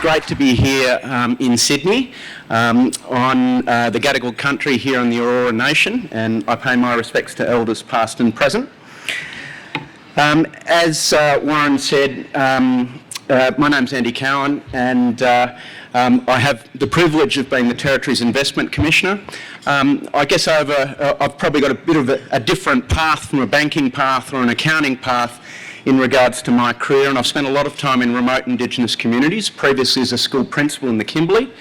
great to be here in Sydney on the Gadigal country here in the Aurora Nation, and I pay my respects to elders past and present. As Warren said, my name's Andrew Cowan, and I have the privilege of being the Territory's Investment Commissioner. I guess I've probably got a bit of a different path from a banking path or an accounting path in regards to my career, and I've spent a lot of time in remote Indigenous communities, previously as a school principal in the Kimberley,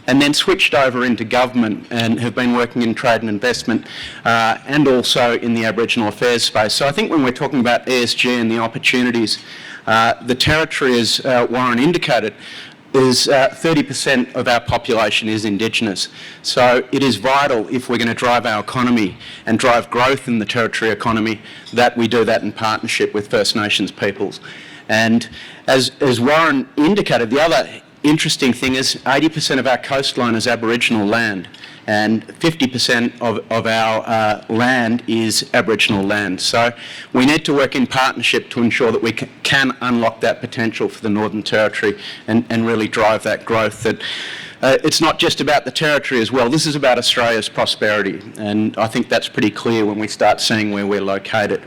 and then switched over into government and have been working in trade and investment and also in the Aboriginal affairs space. So I think when we're talking about ESG and the opportunities, the Territory, as Warren indicated, is 30% of our population is Indigenous. So it is vital, if we're going to drive our economy and drive growth in the Territory economy, that we do that in partnership with First Nations peoples. And as Warren indicated, the other interesting thing is 80% of our coastline is Aboriginal land, and 50% of our land is Aboriginal land. So we need to work in partnership to ensure that we can unlock that potential for the Northern Territory and really drive that growth. That it's not just about the Territory as well, this is about Australia's prosperity, and I think that's pretty clear when we start seeing where we're located.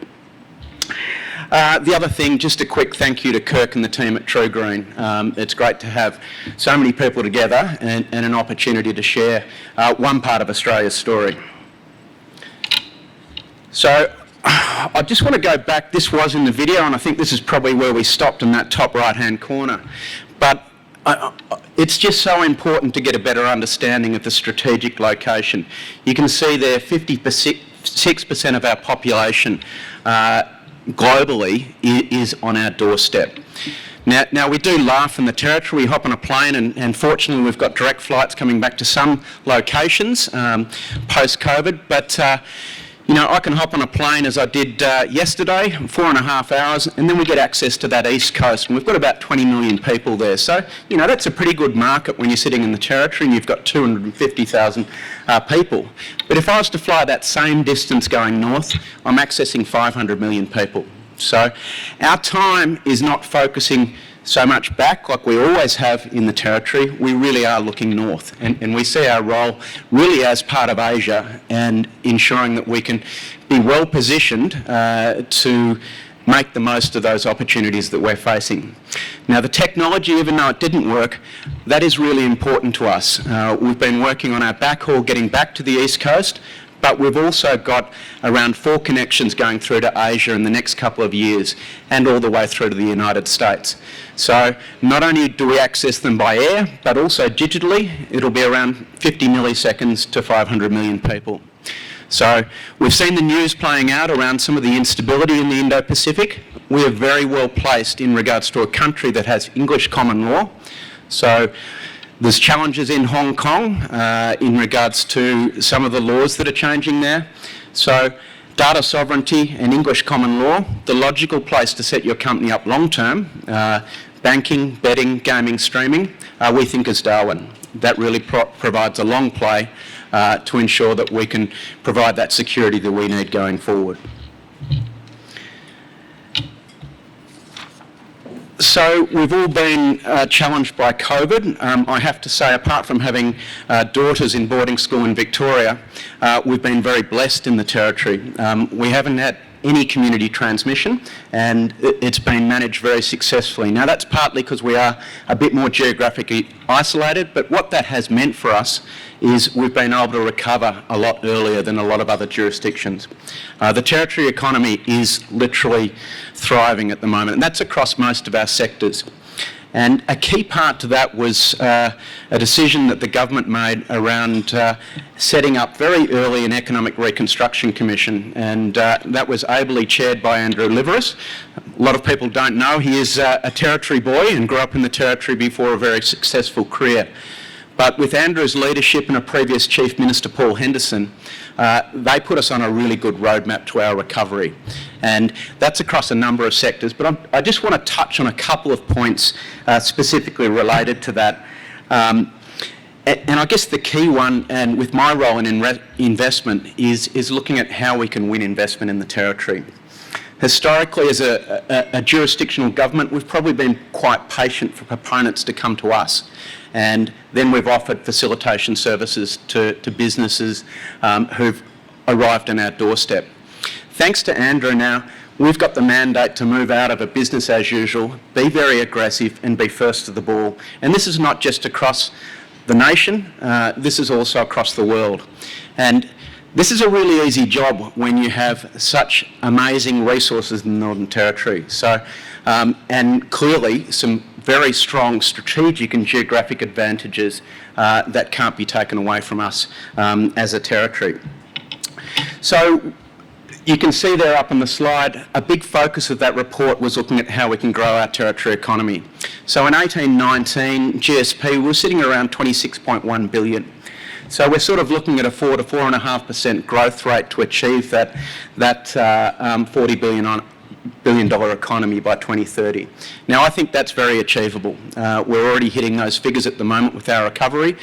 The other thing, just a quick thank you to Kirk and the team at TrueNorth. It's great to have so many people together and an opportunity to share one part of Australia's story. So I just want to go back, this was in the video, and I think this is probably where we stopped in that top right-hand corner. But it's just so important to get a better understanding of the strategic location. You can see there 56% of our population globally is on our doorstep. Now we do laugh in the Territory. We hop on a plane, and fortunately we've got direct flights coming back to some locations post-COVID, but you know, I can hop on a plane as I did yesterday, 4.5 hours, and then we get access to that east coast, and we've got about 20 million people there. So, you know, that's a pretty good market when you're sitting in the Territory and you've got 250,000 people. But if I was to fly that same distance going north, I'm accessing 500 million people. So our time is not focusing so much back like we always have in the Territory. We really are looking north, and we see our role really as part of Asia and ensuring that we can be well positioned to make the most of those opportunities that we're facing. Now the technology, even though it didn't work, that is really important to us. We've been working on our backhaul getting back to the east coast, but we've also got around 4 connections going through to Asia in the next couple of years and all the way through to the United States. So not only do we access them by air, but also digitally. It'll be around 50 milliseconds to 500 million people. So we've seen the news playing out around some of the instability in the Indo-Pacific. We are very well placed in regards to a country that has English common law. So there's challenges in Hong Kong in regards to some of the laws that are changing there. So data sovereignty and English common law, the logical place to set your company up long term, banking, betting, gaming, streaming, we think is Darwin. That really provides a long play to ensure that we can provide that security that we need going forward. So we've all been challenged by COVID. I have to say, apart from having daughters in boarding school in Victoria, we've been very blessed in the Territory. We haven't had any community transmission, and it's been managed very successfully. Now that's partly because we are a bit more geographically isolated, but what that has meant for us is we've been able to recover a lot earlier than a lot of other jurisdictions. The Territory economy is literally thriving at the moment, and that's across most of our sectors. And a key part to that was a decision that the government made around setting up very early an Economic Reconstruction Commission, and that was ably chaired by Andrew Cowan. A lot of people don't know he is a Territory boy and grew up in the Territory before a very successful career. But with Andrew's leadership and a previous Chief Minister, Paul Henderson, they put us on a really good roadmap to our recovery. And that's across a number of sectors, but I just want to touch on a couple of points specifically related to that. And I guess the key one, and with my role in investment, is looking at how we can win investment in the Territory. Historically, as a jurisdictional government, we've probably been quite patient for proponents to come to us. And then we've offered facilitation services to businesses who've arrived on our doorstep. Thanks to Andrew now, we've got the mandate to move out of a business as usual, be very aggressive and be first to the ball. And this is not just across the nation, this is also across the world. And this is a really easy job when you have such amazing resources in the Northern Territory. So, and clearly some very strong strategic and geographic advantages that can't be taken away from us as a territory. So you can see there up on the slide, a big focus of that report was looking at how we can grow our territory economy. So in 1819, GSP was sitting around 26.1 billion. So we're sort of looking at a 4 to 4.5% growth rate to achieve that $40 billion economy by 2030. Now I think that's very achievable. We're already hitting those figures at the moment with our recovery,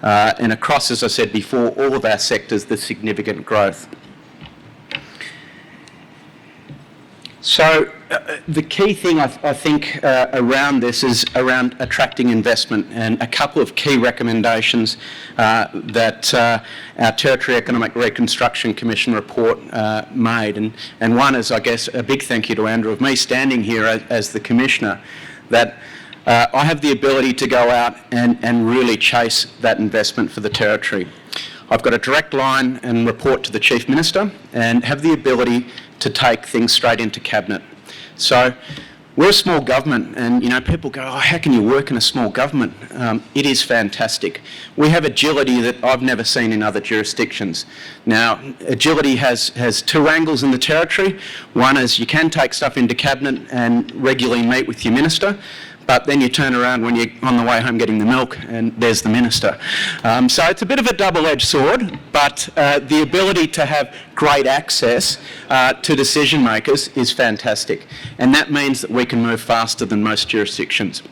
and across, as I said before, all of our sectors, there's significant growth. So the key thing I think around this is around attracting investment, and a couple of key recommendations that our Territory Economic Reconstruction Commission report made. And one is, I guess, a big thank you to Andrew of me standing here as the Commissioner, that I have the ability to go out and really chase that investment for the Territory. I've got a direct line and report to the Chief Minister and have the ability to take things straight into Cabinet. So we're a small government, and you know, people go, oh, how can you work in a small government? It is fantastic. We have agility that I've never seen in other jurisdictions. Now, agility has two angles in the Territory. One is you can take stuff into Cabinet and regularly meet with your Minister, but then you turn around when you're on the way home getting the milk and there's the Minister. So it's a bit of a double-edged sword, but the ability to have great access to decision makers is fantastic. And that means that we can move faster than most jurisdictions.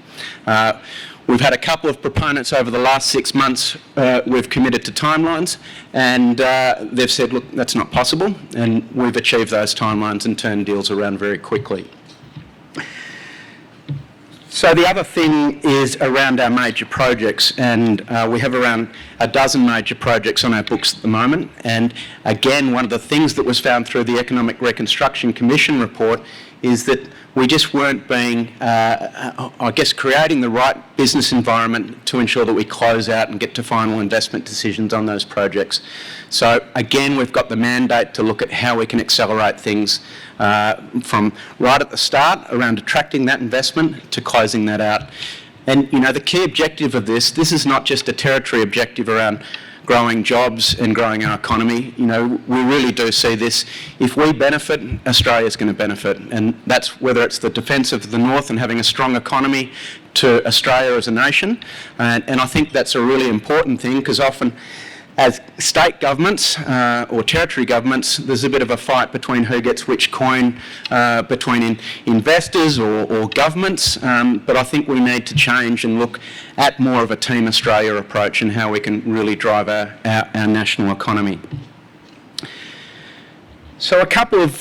We've had a couple of proponents over the last 6 months. We've committed to timelines, and they've said, look, that's not possible. And we've achieved those timelines and turned deals around very quickly. So the other thing is around our major projects, and we have around a dozen major projects on our books at the moment. And again, one of the things that was found through the Economic Reconstruction Commission report is that we just weren't being, I guess, creating the right business environment to ensure that we close out and get to final investment decisions on those projects. So again, we've got the mandate to look at how we can accelerate things from right at the start around attracting that investment to closing that out. And you know, the key objective of this is not just a territory objective around growing jobs and growing our economy. You know, we really do see this. If we benefit, Australia's going to benefit. And that's whether it's the defence of the North and having a strong economy to Australia as a nation. And I think that's a really important thing, because often as state governments or territory governments, there's a bit of a fight between who gets which coin between investors or governments. But I think we need to change and look at more of a Team Australia approach and how we can really drive our national economy. So a couple of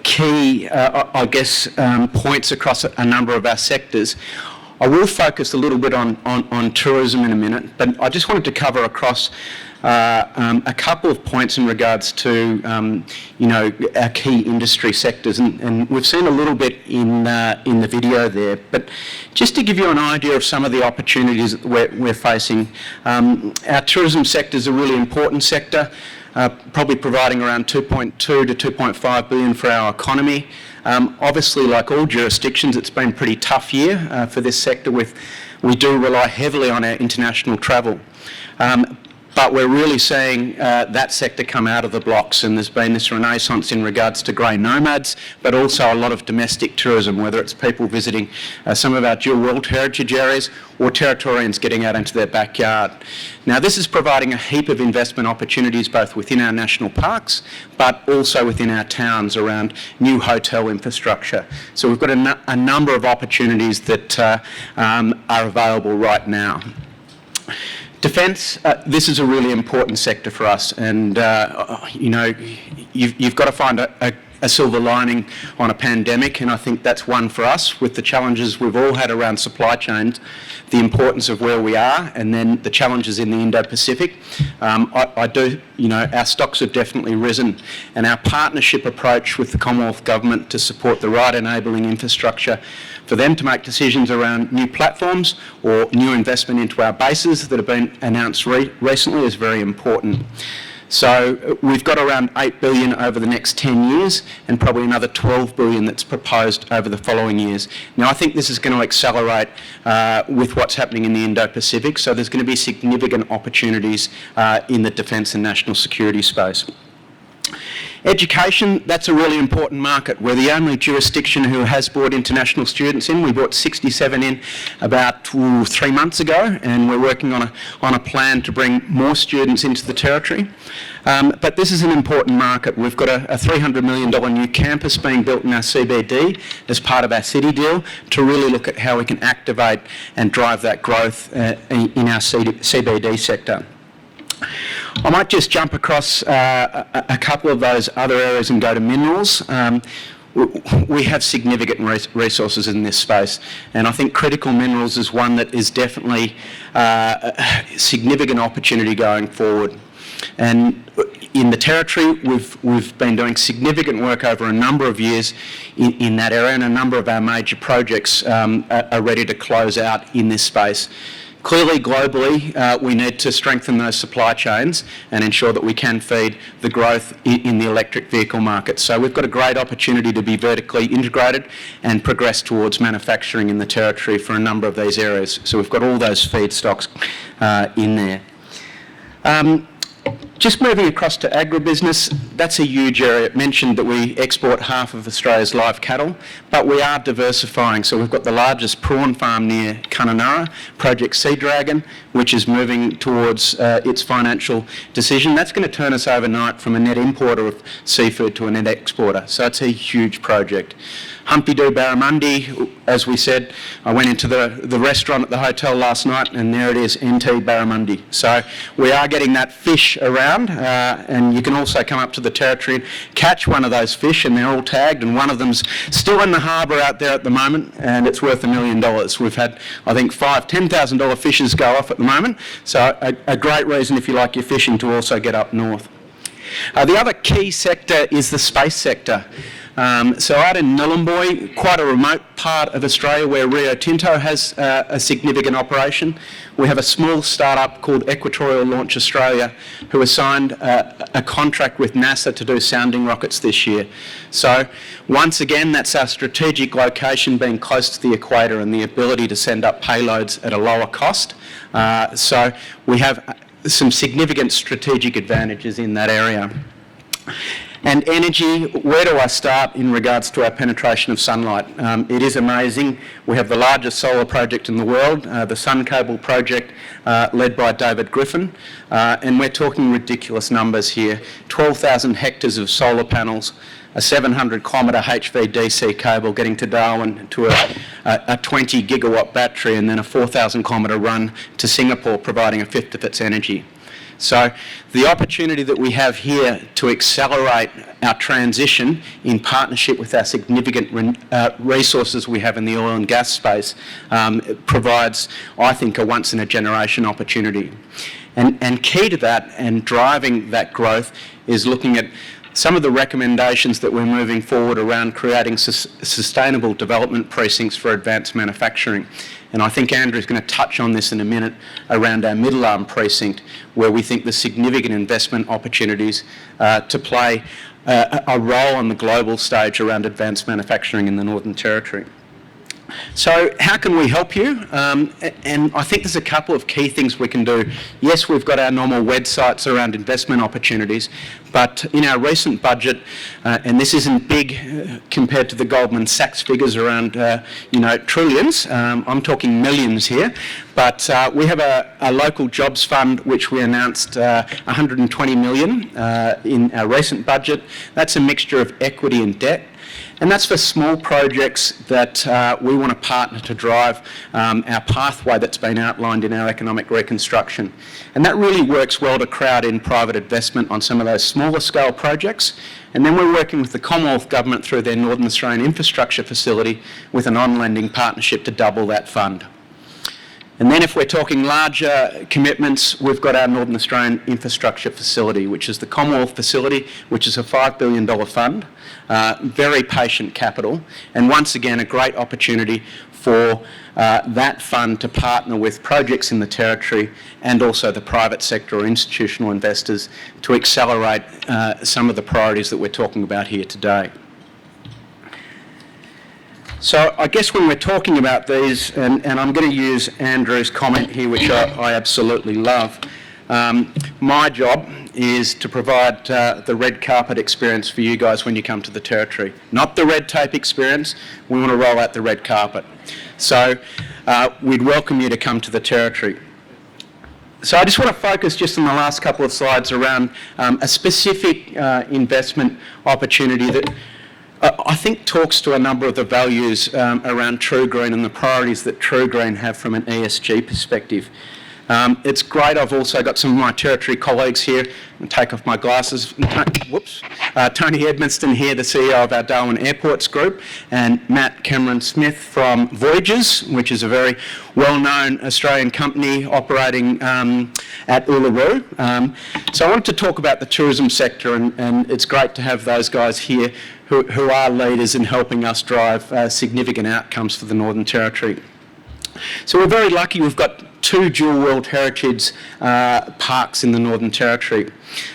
key, I guess, points across a number of our sectors. I will focus a little bit on tourism in a minute, but I just wanted to cover across a couple of points in regards to, you know, our key industry sectors, and we've seen a little bit in the video there. But just to give you an idea of some of the opportunities that we're facing, our tourism sector is a really important sector, probably providing around 2.2 to 2.5 billion for our economy. Obviously, like all jurisdictions, it's been a pretty tough year for this sector. We do rely heavily on our international travel. But we're really seeing that sector come out of the blocks, and there's been this renaissance in regards to grey nomads, but also a lot of domestic tourism, whether it's people visiting some of our dual World Heritage areas or Territorians getting out into their backyard. Now, this is providing a heap of investment opportunities both within our national parks, but also within our towns around new hotel infrastructure. So we've got a number of opportunities that are available right now. Defence, this is a really important sector for us, and you know, you've got to find a silver lining on a pandemic, and I think that's one for us with the challenges we've all had around supply chains, the importance of where we are, and then the challenges in the Indo-Pacific. Our stocks have definitely risen, and our partnership approach with the Commonwealth Government to support the right enabling infrastructure for them to make decisions around new platforms or new investment into our bases that have been announced recently is very important. So we've got around $8 billion over the next 10 years and probably another $12 billion that's proposed over the following years. Now, I think this is going to accelerate with what's happening in the Indo-Pacific, so there's going to be significant opportunities in the defence and national security space. Education, that's a really important market. We're the only jurisdiction who has brought international students in. We brought 67 in about 3 months ago, and we're working on a plan to bring more students into the territory. But this is an important market. We've got a $300 million new campus being built in our CBD as part of our city deal to really look at how we can activate and drive that growth in our CBD sector. I might just jump across a couple of those other areas and go to minerals. We have significant resources in this space, and I think critical minerals is one that is definitely a significant opportunity going forward. And in the territory, we've been doing significant work over a number of years in that area, and a number of our major projects are ready to close out in this space. Clearly, globally, we need to strengthen those supply chains and ensure that we can feed the growth in the electric vehicle market. So we've got a great opportunity to be vertically integrated and progress towards manufacturing in the territory for a number of these areas. So we've got all those feedstocks in there. Just moving across to agribusiness, that's a huge area. It mentioned that we export half of Australia's live cattle, but we are diversifying. So we've got the largest prawn farm near Kununurra, Project Sea Dragon, which is moving towards its financial decision. That's going to turn us overnight from a net importer of seafood to a net exporter. So it's a huge project. Humpty Doo Barramundi, as we said, I went into the restaurant at the hotel last night and there it is, NT Barramundi. So we are getting that fish around and you can also come up to the territory and catch one of those fish, and they're all tagged, and one of them's still in the harbour out there at the moment and it's worth $1 million. We've had, I think, $10,000 fishes go off at the moment, so a great reason if you like your fishing to also get up north. The other key sector is the space sector. So out in Nhulunbuy, quite a remote part of Australia where Rio Tinto has a significant operation, we have a small startup called Equatorial Launch Australia who has signed a contract with NASA to do sounding rockets this year. So once again, that's our strategic location being close to the equator and the ability to send up payloads at a lower cost. So we have some significant strategic advantages in that area. And energy, where do I start in regards to our penetration of sunlight? It is amazing. We have the largest solar project in the world, the Sun Cable project, led by David Griffin, and we're talking ridiculous numbers here. 12,000 hectares of solar panels, a 700-kilometre HVDC cable getting to Darwin to a 20 gigawatt battery, and then a 4,000-kilometre run to Singapore, providing a fifth of its energy. So the opportunity that we have here to accelerate our transition in partnership with our significant resources we have in the oil and gas space provides, I think, a once-in-a-generation opportunity. And key to that and driving that growth is looking at some of the recommendations that we're moving forward around creating sustainable development precincts for advanced manufacturing. And I think Andrew's going to touch on this in a minute around our Middle Arm precinct, where we think there's significant investment opportunities to play a role on the global stage around advanced manufacturing in the Northern Territory. So how can we help you? And I think there's a couple of key things we can do. Yes, we've got our normal websites around investment opportunities, but in our recent budget, and this isn't big compared to the Goldman Sachs figures around, trillions, I'm talking millions here, but we have a local jobs fund which we announced $120 million in our recent budget. That's a mixture of equity and debt. And that's for small projects that we want to partner to drive our pathway that's been outlined in our economic reconstruction. And that really works well to crowd in private investment on some of those smaller scale projects. And then we're working with the Commonwealth Government through their Northern Australian Infrastructure Facility with an on-lending partnership to double that fund. And then if we're talking larger commitments, we've got our Northern Australian Infrastructure Facility, which is the Commonwealth Facility, which is a $5 billion fund, very patient capital, and once again a great opportunity for that fund to partner with projects in the Territory and also the private sector or institutional investors to accelerate some of the priorities that we're talking about here today. So I guess when we're talking about these, and I'm going to use Andrew's comment here, which I absolutely love, my job is to provide the red carpet experience for you guys when you come to the Territory. Not the red tape experience, we want to roll out the red carpet. So we'd welcome you to come to the Territory. So I just want to focus just on the last couple of slides around a specific investment opportunity that I think talks to a number of the values around True Green and the priorities that True Green have from an ESG perspective. It's great. I've also got some of my Territory colleagues here. I'll take off my glasses. Whoops. Tony Edmonston here, the CEO of our Darwin Airports Group, and Matt Cameron-Smith from Voyages, which is a very well-known Australian company operating at Uluru. So I wanted to talk about the tourism sector, and it's great to have those guys here who are leaders in helping us drive significant outcomes for the Northern Territory. So we're very lucky we've got 2 dual World Heritage parks in the Northern Territory.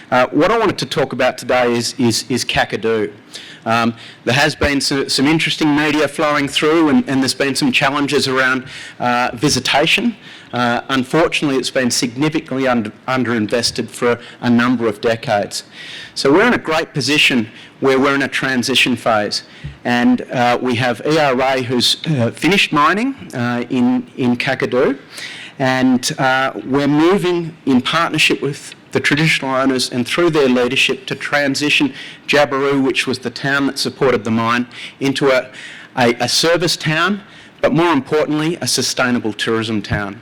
What I wanted to talk about today is Kakadu. There has been some interesting media flowing through and there's been some challenges around visitation. Unfortunately, it's been significantly underinvested for a number of decades. So we're in a great position where we're in a transition phase, and we have ERA who's finished mining in Kakadu, and we're moving in partnership with the traditional owners and through their leadership to transition Jabiru, which was the town that supported the mine, into a service town, but more importantly, a sustainable tourism town.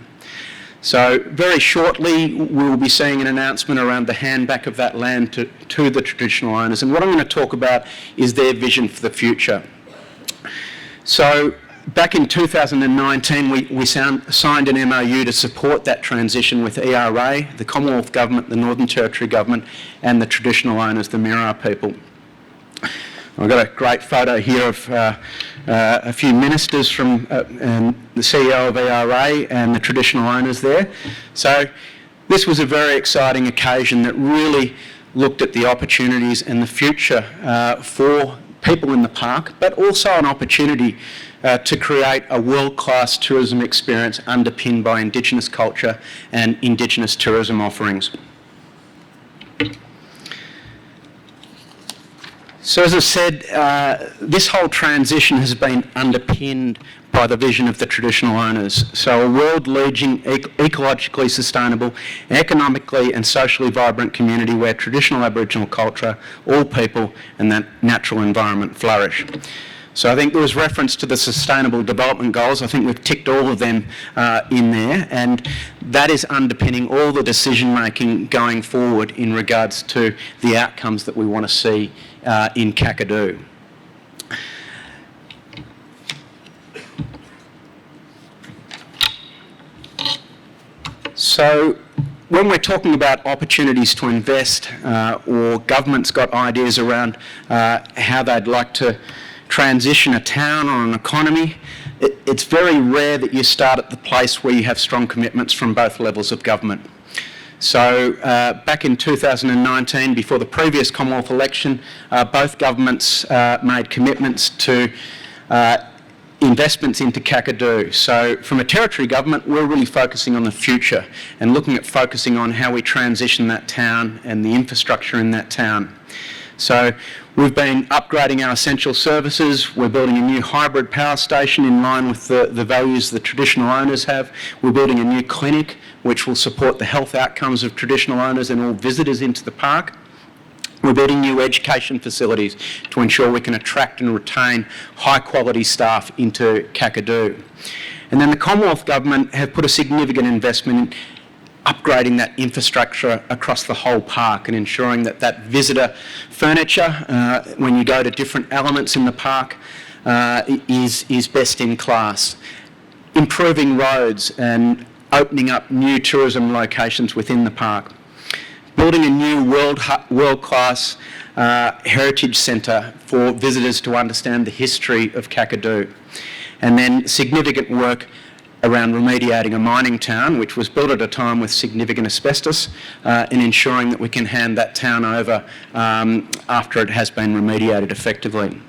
So very shortly, we'll be seeing an announcement around the handback of that land to the traditional owners. And what I'm going to talk about is their vision for the future. So back in 2019, we signed an MOU to support that transition with ERA, the Commonwealth Government, the Northern Territory Government, and the traditional owners, the Mirarr people. I've got a great photo here of a few ministers from and the CEO of ERA and the traditional owners there. So this was a very exciting occasion that really looked at the opportunities and the future for people in the park, but also an opportunity to create a world-class tourism experience underpinned by Indigenous culture and Indigenous tourism offerings. So as I said, this whole transition has been underpinned by the vision of the traditional owners. So a world-leading, ecologically sustainable, economically and socially vibrant community where traditional Aboriginal culture, all people and that natural environment flourish. So I think there was reference to the Sustainable Development Goals. I think we've ticked all of them in there, and that is underpinning all the decision making going forward in regards to the outcomes that we want to see in Kakadu. So when we're talking about opportunities to invest or government's got ideas around how they'd like to transition a town or an economy, it's very rare that you start at the place where you have strong commitments from both levels of government. So back in 2019, before the previous Commonwealth election, both governments made commitments to investments into Kakadu. So from a Territory government, we're really focusing on the future and looking at focusing on how we transition that town and the infrastructure in that town. So we've been upgrading our essential services. We're building a new hybrid power station in line with the values the traditional owners have. We're building a new clinic which will support the health outcomes of traditional owners and all visitors into the park. We're building new education facilities to ensure we can attract and retain high-quality staff into Kakadu. And then the Commonwealth Government have put a significant investment in upgrading that infrastructure across the whole park and ensuring that that visitor furniture, when you go to different elements in the park, is best in class. Improving roads and opening up new tourism locations within the park. Building a new world-class heritage centre for visitors to understand the history of Kakadu. And then significant work around remediating a mining town, which was built at a time with significant asbestos, and ensuring that we can hand that town over after it has been remediated effectively.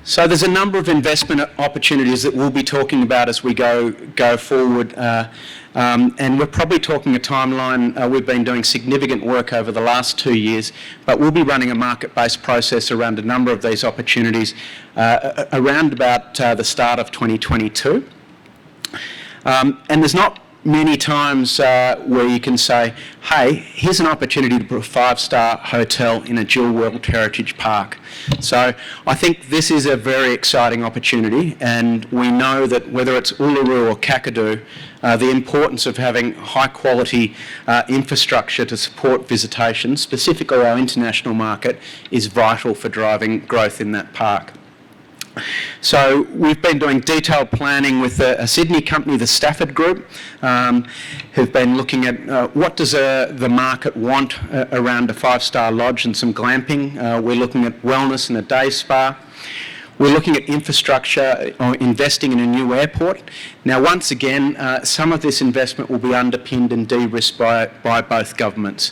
So there's a number of investment opportunities that we'll be talking about as we go forward, and we're probably talking a timeline. We've been doing significant work over the last 2 years, but we'll be running a market-based process around a number of these opportunities around about the start of 2022. And there's not many times where you can say, hey, here's an opportunity to put a 5-star hotel in a dual World Heritage Park. So I think this is a very exciting opportunity, and we know that whether it's Uluru or Kakadu, the importance of having high quality infrastructure to support visitation, specifically our international market, is vital for driving growth in that park. So we've been doing detailed planning with a Sydney company, the Stafford Group, who've been looking at what does the market want around a 5-star lodge and some glamping. We're looking at wellness and a day spa. We're looking at infrastructure or investing in a new airport. Now, once again, some of this investment will be underpinned and de-risked by both governments,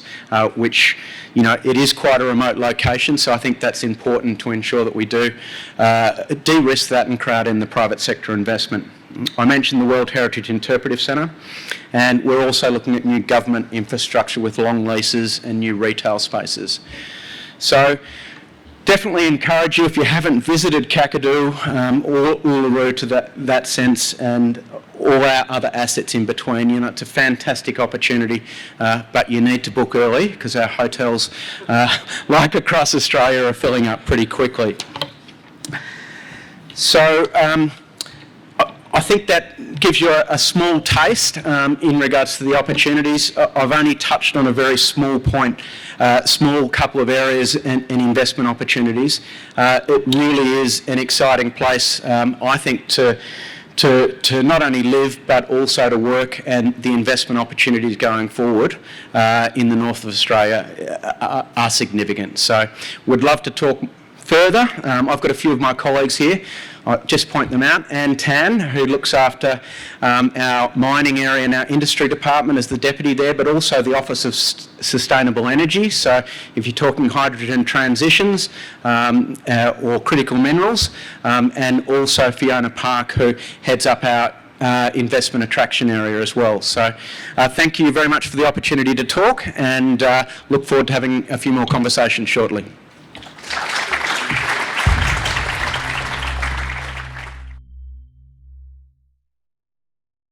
which, you know, it is quite a remote location, so I think that's important to ensure that we do de-risk that and crowd in the private sector investment. I mentioned the World Heritage Interpretive Centre, and we're also looking at new government infrastructure with long leases and new retail spaces. So, definitely encourage you, if you haven't visited Kakadu or Uluru to that sense, and all our other assets in between, you know, it's a fantastic opportunity, but you need to book early because our hotels, like across Australia, are filling up pretty quickly. So I think that gives you a small taste in regards to the opportunities. I've only touched on a very small point, small couple of areas and investment opportunities. It really is an exciting place, I think, to not only live but also to work, and the investment opportunities going forward in the north of Australia are significant. So would love to talk further. I've got a few of my colleagues here. I'll just point them out. Anne Tan, who looks after our mining area and our industry department, as the deputy there, but also the Office of Sustainable Energy. So if you're talking hydrogen transitions or critical minerals, and also Fiona Park, who heads up our investment attraction area as well. So thank you very much for the opportunity to talk, and look forward to having a few more conversations shortly.